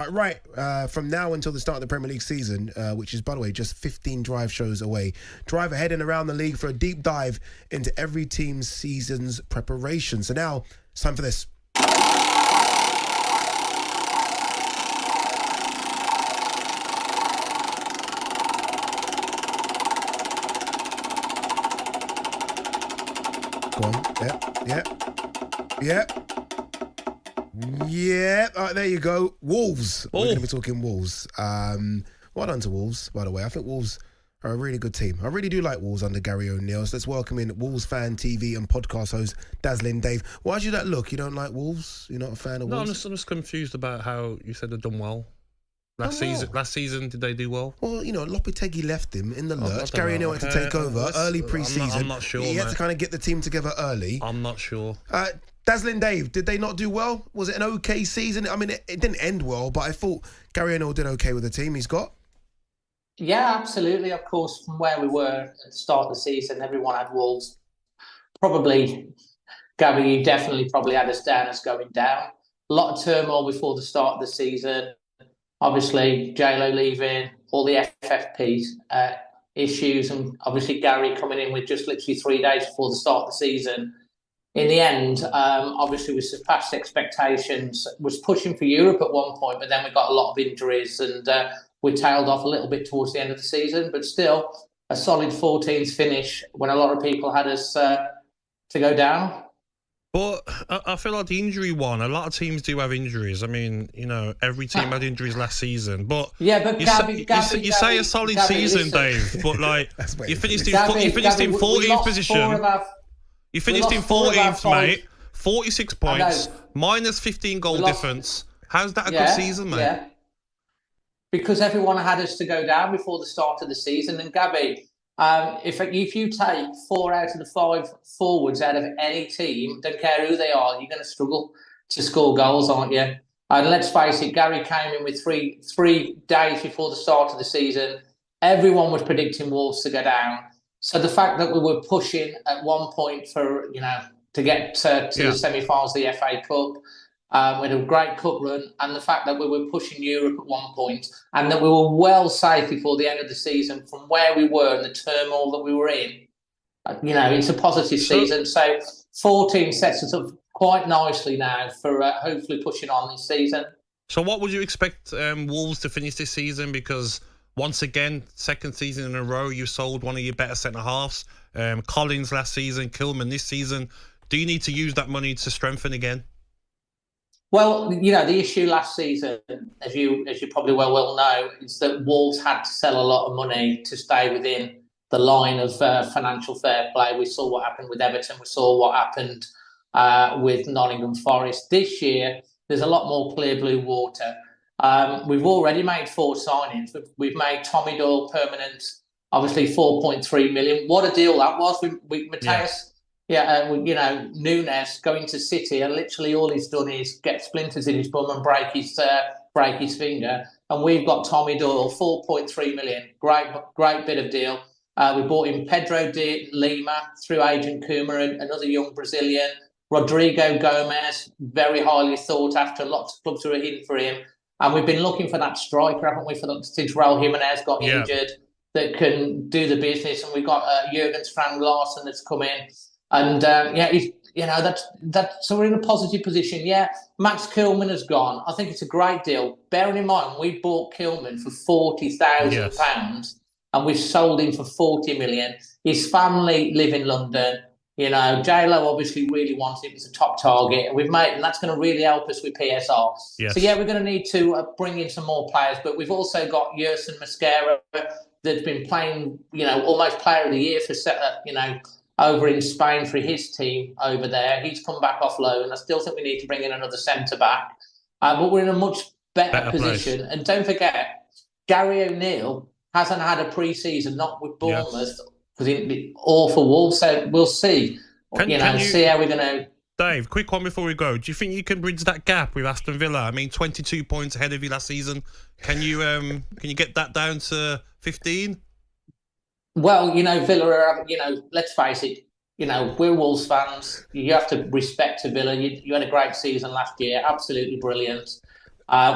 From now until the start of the Premier League season, which is, by the way, just 15 drive shows away, drive ahead and around the league for a deep dive into every team's season's preparation. So now it's time for this. Go on. Yeah. All right, there you go. Wolves. We're going to be talking Wolves. Well done to Wolves, by the way. I think Wolves are a really good team. I really do like Wolves under Gary O'Neill. So let's welcome in Wolves fan, TV and podcast host Dazzling Dave. Why do you that look? You don't like Wolves? You're not a fan of Wolves? I'm just confused about how you said they've done well. Last season, did they do well? Well, Lopetegui left him in the lurch. Gary O'Neill had to take over early pre-season. I'm not sure. He had to kind of get the team together early. I'm not sure. Dazzling Dave, did they not do well? Was it an okay season? I mean, it didn't end well, but I thought Gary O'Neill did okay with the team he's got. Yeah, absolutely. Of course, from where we were at the start of the season, everyone had Wolves. Probably, Gabby, you definitely probably had us down as going down. A lot of turmoil before the start of the season. Obviously, J-Lo leaving, all the FFP issues, and obviously Gary coming in with just literally 3 days before the start of the season. In the end, obviously we surpassed expectations, was pushing for Europe at one point, but then we got a lot of injuries and we tailed off a little bit towards the end of the season, but still a solid 14th finish when a lot of people had us to go down. But I feel like the injury one, a lot of teams do have injuries. I mean, every team had injuries last season. But yeah, but you say a solid season, Dave, but like you finished in 14th position. You finished in 14th, mate. 46 points, minus 15 goal difference. How's that a good season, mate? Yeah. Because everyone had us to go down before the start of the season. And Gabby, if you take 4 out of the 5 forwards out of any team, don't care who they are, you're going to struggle to score goals, aren't you? And let's face it, Gary came in with three days before the start of the season. Everyone was predicting Wolves to go down. So the fact that we were pushing at one point for, to get to the semi-finals of the FA Cup, we had a great cup run, and the fact that we were pushing Europe at one point, and that we were well safe before the end of the season from where we were and the turmoil that we were in. It's a positive season. So 14 sets us up quite nicely now for hopefully pushing on this season. So what would you expect Wolves to finish this season? Because once again, second season in a row, you sold one of your better centre-halves. Collins last season, Kilman this season. Do you need to use that money to strengthen again? Well, the issue last season, as you probably well know, is that Wolves had to sell a lot of money to stay within the line of financial fair play. We saw what happened with Everton. We saw what happened with Nottingham Forest. This year, there's a lot more clear blue water. We've already made 4 signings. We've made Tommy Doyle permanent, obviously 4.3 million. What a deal that was with Mateus. Nunes going to City, and literally all he's done is get splinters in his bum and break his finger. And we've got Tommy Doyle, 4.3 million. Great bit of deal. We bought in Pedro de Lima through agent Kuma, another young Brazilian. Rodrigo Gomez, very highly thought after. Lots of clubs were in for him. And we've been looking for that striker, haven't we, since Raul Jimenez got injured, that can do the business. And we've got Jurgen Strand Larsen that's come in. And so we're in a positive position. Yeah, Max Kilman has gone. I think it's a great deal. Bearing in mind, we bought Kilman for £40,000 and we've sold him for 40 million. His family live in London. J-Lo obviously really wanted it. It's a top target, and that's going to really help us with PSR. Yes. So we're going to need to bring in some more players, but we've also got Yerson Mosquera that's been playing, almost Player of the Year for over in Spain for his team over there. He's come back off loan. I still think we need to bring in another centre-back. But we're in a much better position. Place. And don't forget, Gary O'Neill hasn't had a pre-season, not with Bournemouth, or for Wolves. So we'll see. See how we're going to... Dave, quick one before we go. Do you think you can bridge that gap with Aston Villa? I mean, 22 points ahead of you last season. Can you get that down to 15? Well, Villa are, let's face it, we're Wolves fans. You have to respect to Villa. You had a great season last year, absolutely brilliant.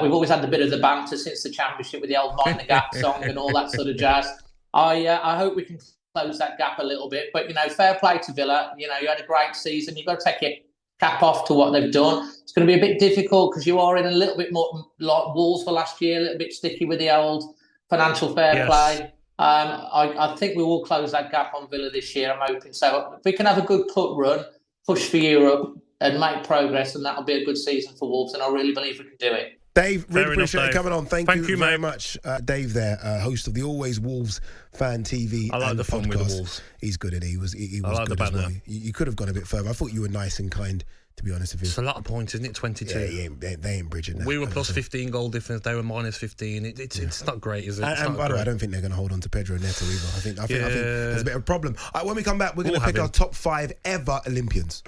We've always had a bit of the banter since the Championship with the old Mind the Gap song and all that sort of jazz. I hope we can close that gap a little bit. But, fair play to Villa. You had a great season. You've got to take your cap off to what they've done. It's going to be a bit difficult because you are in a little bit more like Wolves for last year, a little bit sticky with the old financial fair play. I think we will close that gap on Villa this year. I'm hoping so. If we can have a good cup run, push for Europe and make progress, and that'll be a good season for Wolves, and I really believe we can do it. Dave, really appreciate you coming on. Thank you very much. Dave there, host of the Always Wolves Fan TV I like and the fun podcast. with the Wolves. He's good, and he was like good the as well. banter. You could have gone a bit further. I thought you were nice and kind, to be honest with you. It's a lot of points, isn't it? 22. Yeah, they ain't bridging that. We were plus 15 goal difference. They were minus 15. It's not great, is it? And by the way, I don't think they're going to hold on to Pedro Neto either. I think there's a bit of a problem. When we come back, we're going to pick our top 5 ever Olympians.